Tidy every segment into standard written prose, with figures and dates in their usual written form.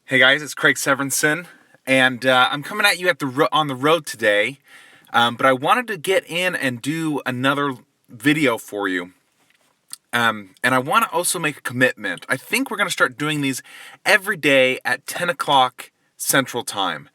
Hey guys, it's Craig Severinsen, and I'm coming at you on the road today. But I wanted to get in and do another video for you, and I want to also make a commitment. I think we're going to start doing these every day at 10 o'clock Central Time.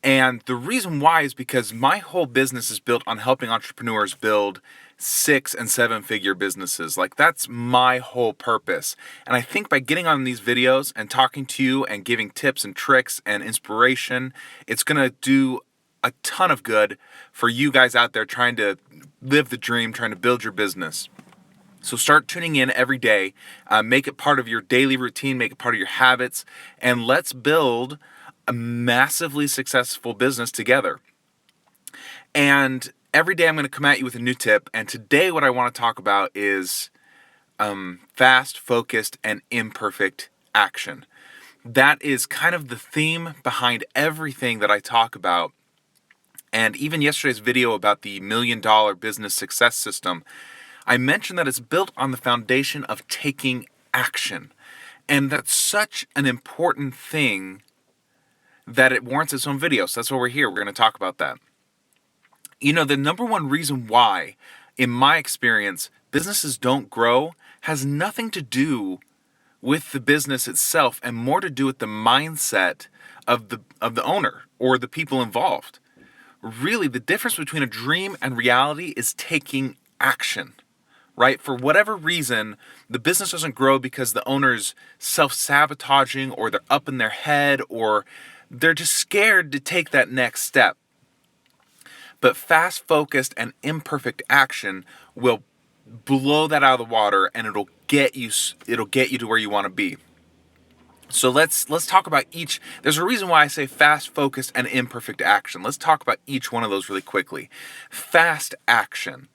And the reason why is because my whole business is built on helping entrepreneurs build 6 and 7 figure businesses. Like, that's my whole purpose. And I think by getting on these videos and talking to you and giving tips and tricks and inspiration, it's going to do a ton of good for you guys out there trying to live the dream, trying to build your business. So start tuning in every day, make it part of your daily routine, make it part of your habits, and let's build a massively successful business together. And every day I'm going to come at you with a new tip. And today what I want to talk about is fast, focused, and imperfect action. That is kind of the theme behind everything that I talk about. And even yesterday's video about the $1 million business success system, I mentioned that it's built on the foundation of taking action. And that's such an important thing that it warrants its own video. So that's why we're here. We're going to talk about that. You know, the number one reason why, in my experience, businesses don't grow has nothing to do with the business itself and more to do with the mindset of the owner or the people involved. Really, the difference between a dream and reality is taking action. Right? For whatever reason, the business doesn't grow because the owner's self-sabotaging or they're up in their head or they're just scared to take that next step. But fast, focused, and imperfect action will blow that out of the water, and it'll get you to where you want to be. So let's talk about each. There's a reason why I say fast, focused, and imperfect action. Let's talk about each one of those really quickly. Fast action.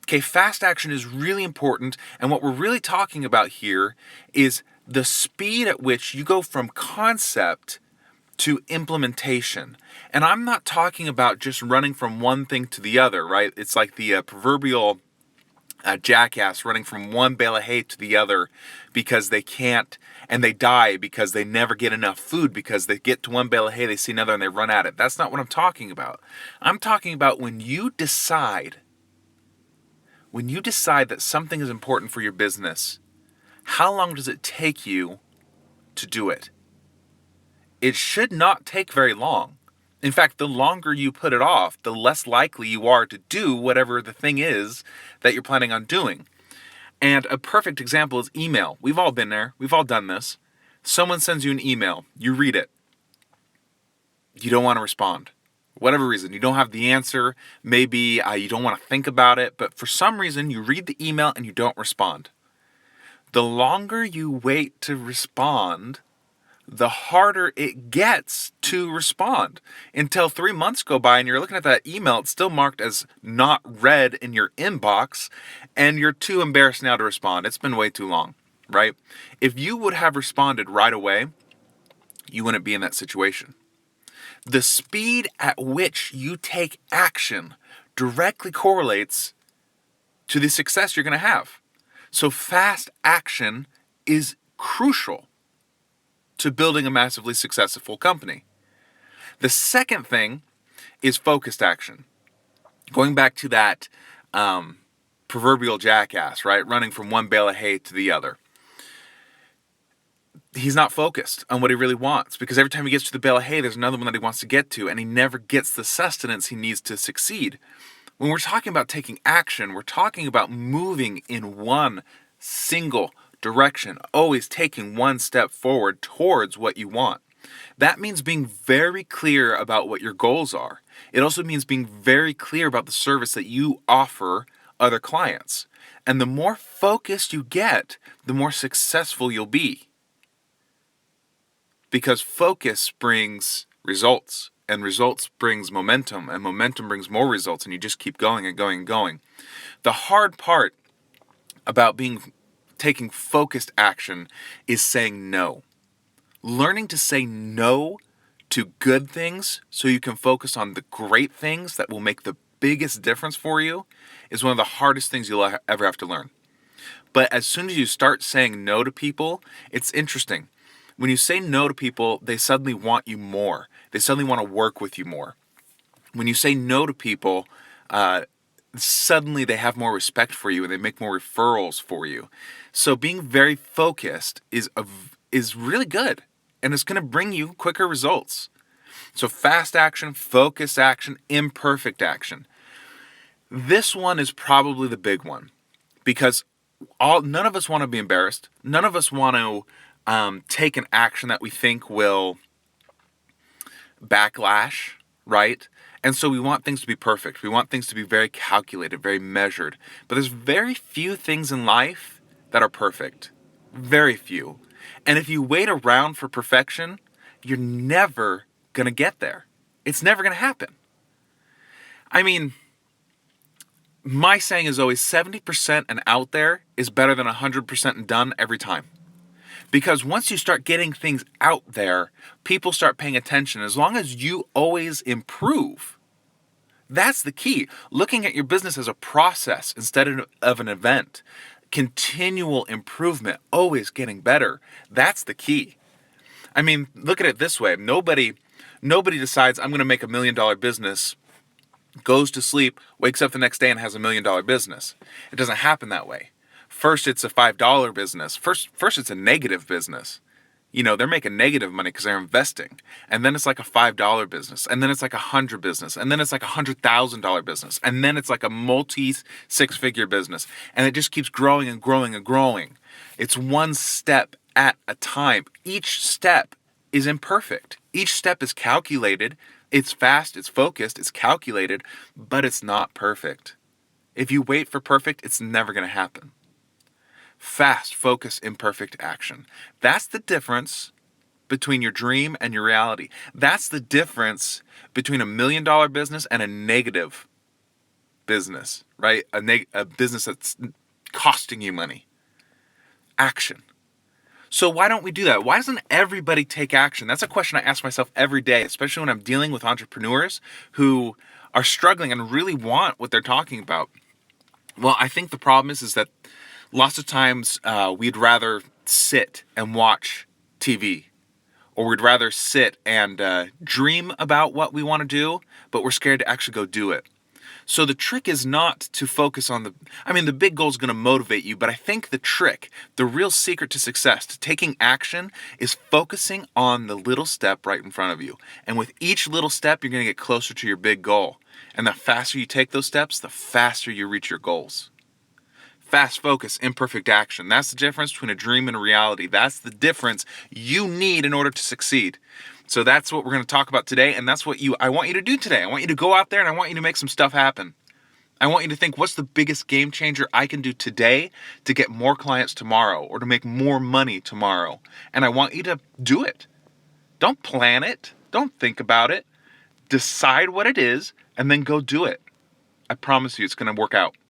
Okay, fast action is really important, and what we're really talking about here is the speed at which you go from concept to implementation. And I'm not talking about just running from one thing to the other, right? It's like the proverbial jackass running from one bale of hay to the other because they can't, and they die because they never get enough food because they get to one bale of hay, they see another, and they run at it. That's not what I'm talking about. I'm talking about when you decide that something is important for your business, how long does it take you to do it? It should not take very long. In fact, the longer you put it off, the less likely you are to do whatever the thing is that you're planning on doing. And a perfect example is email. We've all been there. We've all done this. Someone sends you an email. You read it. You don't want to respond. Whatever reason, you don't have the answer. Maybe you don't want to think about it. But for some reason, you read the email and you don't respond. The longer you wait to respond, the harder it gets to respond, until 3 months go by and you're looking at that email, it's still marked as not read in your inbox, and you're too embarrassed now to respond. It's been way too long, right? If you would have responded right away, you wouldn't be in that situation. The speed at which you take action directly correlates to the success you're going to have. So fast action is crucial to building a massively successful company. The second thing is focused action. Going back to that proverbial jackass, right? Running from one bale of hay to the other. He's not focused on what he really wants, because every time he gets to the bale of hay, there's another one that he wants to get to, and he never gets the sustenance he needs to succeed. When we're talking about taking action, we're talking about moving in one single direction, always taking one step forward towards what you want. That means being very clear about what your goals are. It also means being very clear about the service that you offer other clients. And the more focused you get, the more successful you'll be. Because focus brings results, and results brings momentum, and momentum brings more results, and you just keep going and going and going. The hard part about taking focused action is saying no. Learning to say no to good things so you can focus on the great things that will make the biggest difference for you is one of the hardest things you'll ever have to learn. But as soon as you start saying no to people, it's interesting. When you say no to people, they suddenly want you more. They suddenly want to work with you more. When you say no to people, suddenly they have more respect for you and they make more referrals for you. So being very focused is really good, and it's going to bring you quicker results. So fast action, focused action, imperfect action. This one is probably the big one because none of us want to be embarrassed. None of us want to take an action that we think will backlash, right? And so we want things to be perfect. We want things to be very calculated, very measured. But there's very few things in life that are perfect. Very few. And if you wait around for perfection, you're never going to get there. It's never going to happen. I mean, my saying is always 70% and out there is better than 100% and done every time. Because once you start getting things out there, people start paying attention. As long as you always improve, that's the key. Looking at your business as a process instead of an event. Continual improvement, always getting better. That's the key. I mean, look at it this way. Nobody decides I'm going to make $1 million business, goes to sleep, wakes up the next day and has $1 million business. It doesn't happen that way. First, it's a $5 business. First, it's a negative business. They're making negative money because they're investing. And then it's like a $5 business. And then it's like $100 business. And then it's like a $100,000 business. And then it's like a multi-six-figure business. And it just keeps growing and growing and growing. It's one step at a time. Each step is imperfect. Each step is calculated. It's fast, it's focused, it's calculated, but it's not perfect. If you wait for perfect, it's never going to happen. Fast, focused, imperfect action. That's the difference between your dream and your reality. That's the difference between $1 million business and a negative business, right? A business that's costing you money. Action. So why don't we do that? Why doesn't everybody take action? That's a question I ask myself every day, especially when I'm dealing with entrepreneurs who are struggling and really want what they're talking about. Well, I think the problem is that lots of times we'd rather sit and watch TV, or we'd rather sit and dream about what we want to do, but we're scared to actually go do it. So the trick is not to focus on the big goal is going to motivate you, but I think the real secret to success, to taking action, is focusing on the little step right in front of you. And with each little step, you're going to get closer to your big goal. And the faster you take those steps, the faster you reach your goals. Fast focus, imperfect action. That's the difference between a dream and a reality. That's the difference you need in order to succeed. So that's what we're going to talk about today, and that's what I want you to do today. I want you to go out there and I want you to make some stuff happen. I want you to think, what's the biggest game changer I can do today to get more clients tomorrow or to make more money tomorrow? And I want you to do it. Don't plan it. Don't think about it. Decide what it is and then go do it. I promise you it's going to work out.